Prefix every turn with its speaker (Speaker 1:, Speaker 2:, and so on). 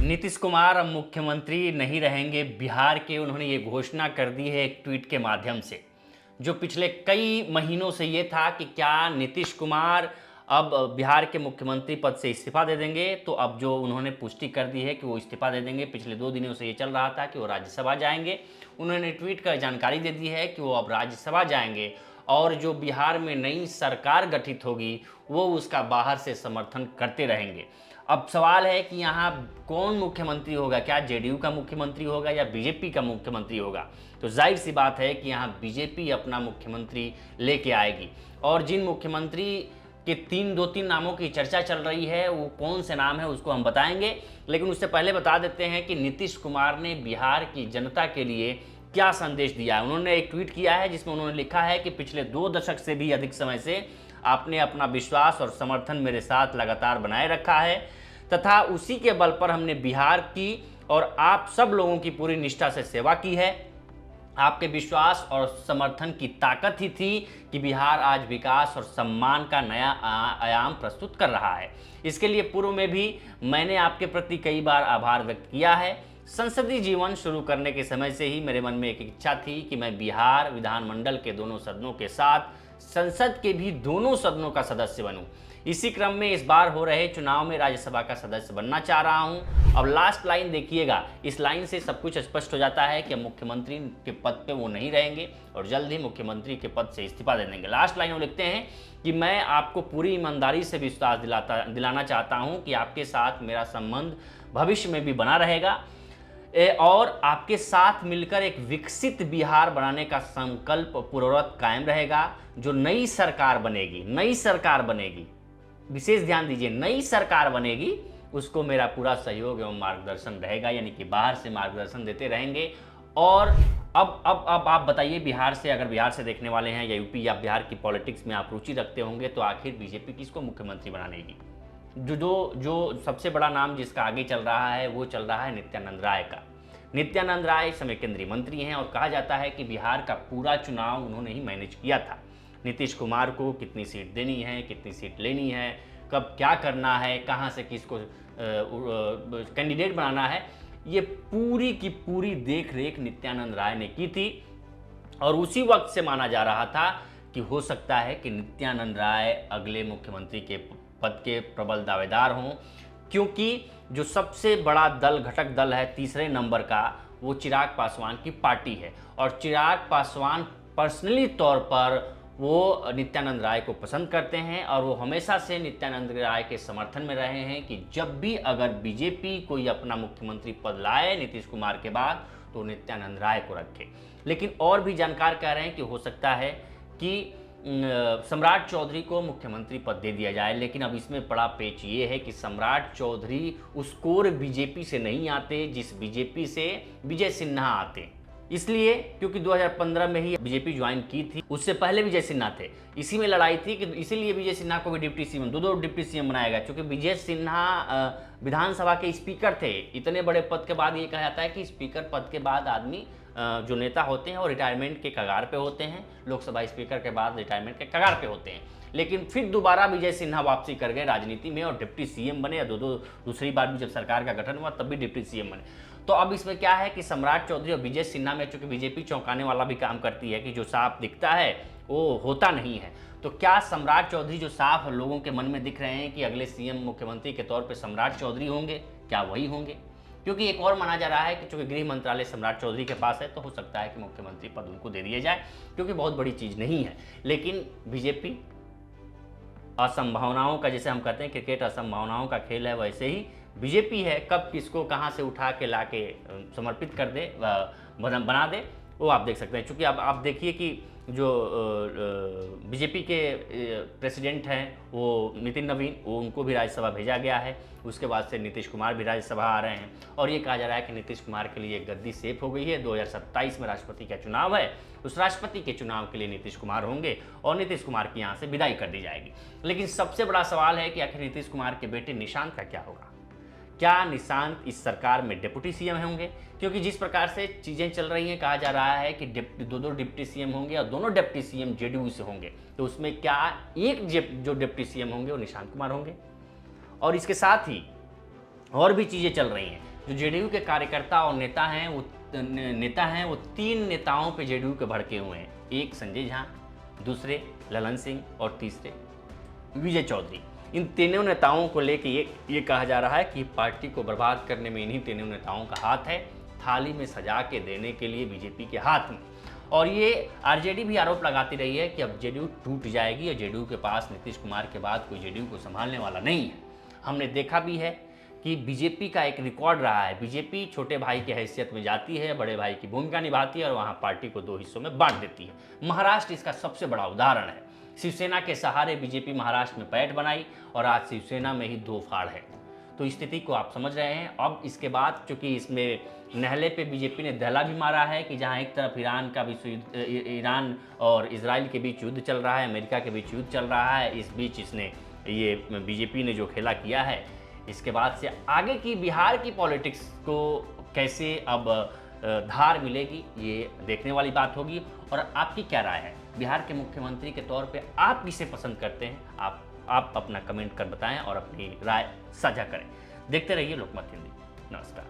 Speaker 1: नीतीश कुमार अब मुख्यमंत्री नहीं रहेंगे बिहार के। उन्होंने ये घोषणा कर दी है एक ट्वीट के माध्यम से। जो पिछले कई महीनों से ये था कि क्या नीतीश कुमार अब बिहार के मुख्यमंत्री पद से इस्तीफा दे देंगे, तो अब जो उन्होंने पुष्टि कर दी है कि वो इस्तीफा दे देंगे। पिछले 2 दिनों से ये चल रहा था कि वो राज्यसभा जाएंगे। उन्होंने ट्वीट कर जानकारी दे दी है कि वो अब राज्यसभा जाएंगे और जो बिहार में नई सरकार गठित होगी वो उसका बाहर से समर्थन करते रहेंगे। अब सवाल है कि यहाँ कौन मुख्यमंत्री होगा, क्या जेडीयू का मुख्यमंत्री होगा या बीजेपी का मुख्यमंत्री होगा। तो जाहिर सी बात है कि यहाँ बीजेपी अपना मुख्यमंत्री लेके आएगी। और जिन मुख्यमंत्री के 2-3 नामों की चर्चा चल रही है वो कौन से नाम है उसको हम बताएंगे, लेकिन उससे पहले बता देते हैं कि नीतीश कुमार ने बिहार की जनता के लिए क्या संदेश दिया है। उन्होंने एक ट्वीट किया है जिसमें उन्होंने लिखा है कि पिछले 2 दशक से भी अधिक समय से आपने अपना विश्वास और समर्थन मेरे साथ लगातार बनाए रखा है तथा उसी के बल पर हमने बिहार की और आप सब लोगों की पूरी निष्ठा से सेवा की है। आपके विश्वास और समर्थन की ताकत ही थी कि बिहार आज विकास और सम्मान का नया आयाम प्रस्तुत कर रहा है। इसके लिए पूर्व में भी मैंने आपके प्रति कई बार आभार व्यक्त किया है। संसदीय जीवन शुरू करने के समय से ही मेरे मन में एक इच्छा थी कि मैं बिहार विधानमंडल के दोनों सदनों के साथ संसद के भी दोनों सदनों का सदस्य बनूं। इसी क्रम में इस बार हो रहे चुनाव में राज्यसभा का सदस्य बनना चाह रहा हूं। अब लास्ट लाइन देखिएगा, इस लाइन से सब कुछ स्पष्ट हो जाता है कि मुख्यमंत्री के पद पे वो नहीं रहेंगे और जल्द ही मुख्यमंत्री के पद से इस्तीफा दे देंगे। लास्ट लाइन वो लिखते हैं कि मैं आपको पूरी ईमानदारी से विश्वास दिलाना चाहता हूं कि आपके साथ मेरा संबंध भविष्य में भी बना रहेगा और आपके साथ मिलकर एक विकसित बिहार बनाने का संकल्प पूर्ववत कायम रहेगा। जो नई सरकार बनेगी, विशेष ध्यान दीजिए, नई सरकार बनेगी उसको मेरा पूरा सहयोग एवं मार्गदर्शन रहेगा, यानी कि बाहर से मार्गदर्शन देते रहेंगे। और अब आप बताइए, बिहार से, अगर बिहार से देखने वाले हैं या यूपी या बिहार की पॉलिटिक्स में आप रुचि रखते होंगे, तो आखिर बीजेपी किसको मुख्यमंत्री बनानेगी। जो सबसे बड़ा नाम जिसका आगे चल रहा है वो चल रहा है नित्यानंद राय का। नित्यानंद राय इस समय केंद्रीय मंत्री हैं और कहा जाता है कि बिहार का पूरा चुनाव उन्होंने ही मैनेज किया था। नीतीश कुमार को कितनी सीट देनी है, कितनी सीट लेनी है, कब क्या करना है, कहाँ से किसको कैंडिडेट बनाना है, ये पूरी की पूरी देख रेख नित्यानंद राय ने की थी। और उसी वक्त से माना जा रहा था कि हो सकता है कि नित्यानंद राय अगले मुख्यमंत्री के पद के प्रबल दावेदार हों, क्योंकि जो सबसे बड़ा दल, घटक दल है 3रे नंबर का, वो चिराग पासवान की पार्टी है। और चिराग पासवान पर्सनली तौर पर वो नित्यानंद राय को पसंद करते हैं और वो हमेशा से नित्यानंद राय के समर्थन में रहे हैं कि जब भी अगर बीजेपी कोई अपना मुख्यमंत्री पद लाए नीतीश कुमार के बाद तो नित्यानंद राय को रखे। लेकिन और भी जानकार कह रहे हैं कि हो सकता है कि सम्राट चौधरी को मुख्यमंत्री पद दे दिया जाए। लेकिन अब इसमें बड़ा पेच ये है कि सम्राट चौधरी उस कोर बीजेपी से नहीं आते जिस बीजेपी से विजय सिन्हा आते, इसलिए क्योंकि 2015 में ही बीजेपी ज्वाइन की थी, उससे पहले विजय सिन्हा थे। इसी में लड़ाई थी कि इसीलिए विजय सिन्हा को भी डिप्टी सीएम, दो डिप्टी सीएम बनाया गया, क्योंकि विजय सिन्हा विधानसभा के स्पीकर थे। इतने बड़े पद के बाद ये कहा जाता है कि स्पीकर पद के बाद आदमी जो नेता होते हैं वो रिटायरमेंट के कगार पे होते हैं, लोकसभा स्पीकर के बाद रिटायरमेंट के कगार पे होते हैं। लेकिन फिर दोबारा विजय सिन्हा वापसी कर गए राजनीति में और डिप्टी सीएम बने, या दूसरी बार भी जब सरकार का गठन हुआ तब भी डिप्टी सीएम बने। तो अब इसमें क्या है कि सम्राट चौधरी और विजय सिन्हा में, चूंकि बीजेपी चौंकाने वाला भी काम करती है कि जो साफ दिखता है वो होता नहीं है, तो क्या सम्राट चौधरी जो साफ लोगों के मन में दिख रहे हैं कि अगले सीएम मुख्यमंत्री के तौर पे सम्राट चौधरी होंगे, क्या वही होंगे? क्योंकि एक और माना जा रहा है कि चूंकि गृह मंत्रालय सम्राट चौधरी के पास है तो हो सकता है कि मुख्यमंत्री पद उनको दे दिया जाए, क्योंकि बहुत बड़ी चीज़ नहीं है। लेकिन बीजेपी असंभावनाओं का, जैसे हम कहते हैं क्रिकेट असंभावनाओं का खेल है, वैसे ही बीजेपी है, कब किसको कहां से उठा के ला के समर्पित कर दे, बना दे, वो आप देख सकते हैं। चूँकि अब आप देखिए कि जो बीजेपी के प्रेसिडेंट हैं वो नितिन नवीन, वो उनको भी राज्यसभा भेजा गया है। उसके बाद से नीतीश कुमार भी राज्यसभा आ रहे हैं और ये कहा जा रहा है कि नीतीश कुमार के लिए गद्दी सेफ हो गई है। 2027 में राष्ट्रपति का चुनाव है, उस राष्ट्रपति के चुनाव के लिए नीतीश कुमार होंगे और नीतीश कुमार की यहाँ से विदाई कर दी जाएगी। लेकिन सबसे बड़ा सवाल है कि आखिर नीतीश कुमार के बेटे निशांत का क्या होगा। क्या निशांत इस सरकार में डिप्टी सीएम होंगे? क्योंकि जिस प्रकार से चीज़ें चल रही हैं, कहा जा रहा है कि दो डिप्टी सीएम होंगे और दोनों डिप्टी सीएम जेडीयू से होंगे, तो उसमें क्या एक जो डिप्टी सीएम होंगे वो निशांत कुमार होंगे? और इसके साथ ही और भी चीज़ें चल रही हैं। जो जेडीयू के कार्यकर्ता और नेता हैं वो 3 नेताओं पे जेडीयू के भड़के हुए हैं। एक संजय झा, दूसरे ललन सिंह और तीसरे विजय चौधरी। इन तीनों नेताओं को लेके ये कहा जा रहा है कि पार्टी को बर्बाद करने में इन्हीं तीनों नेताओं का हाथ है, थाली में सजा के देने के लिए बीजेपी के हाथ में। और ये आरजेडी भी आरोप लगाती रही है कि अब जेडीयू टूट जाएगी और जेडीयू के पास नीतीश कुमार के बाद कोई जेडीयू को संभालने वाला नहीं है। हमने देखा भी है कि बीजेपी का एक रिकॉर्ड रहा है, बीजेपी छोटे भाई की हैसियत में जाती है, बड़े भाई की भूमिका निभाती है और वहाँ पार्टी को 2 हिस्सों में बांट देती है। महाराष्ट्र इसका सबसे बड़ा उदाहरण है। शिवसेना के सहारे बीजेपी महाराष्ट्र में पैठ बनाई और आज शिवसेना में ही 2 फाड़ है। तो स्थिति को आप समझ रहे हैं। अब इसके बाद चूंकि इसमें नहले पे बीजेपी ने दहला भी मारा है कि जहां एक तरफ ईरान और इजराइल के बीच युद्ध चल रहा है, अमेरिका के बीच युद्ध चल रहा है, इस बीच इसने ये बीजेपी ने जो खेला किया है, इसके बाद से आगे की बिहार की पॉलिटिक्स को कैसे अब धार मिलेगी, ये देखने वाली बात होगी। और आपकी क्या राय है? बिहार के मुख्यमंत्री के तौर पे आप किसे पसंद करते हैं? आप अपना कमेंट कर बताएं और अपनी राय साझा करें। देखते रहिए लोकमत हिंदी। नमस्कार।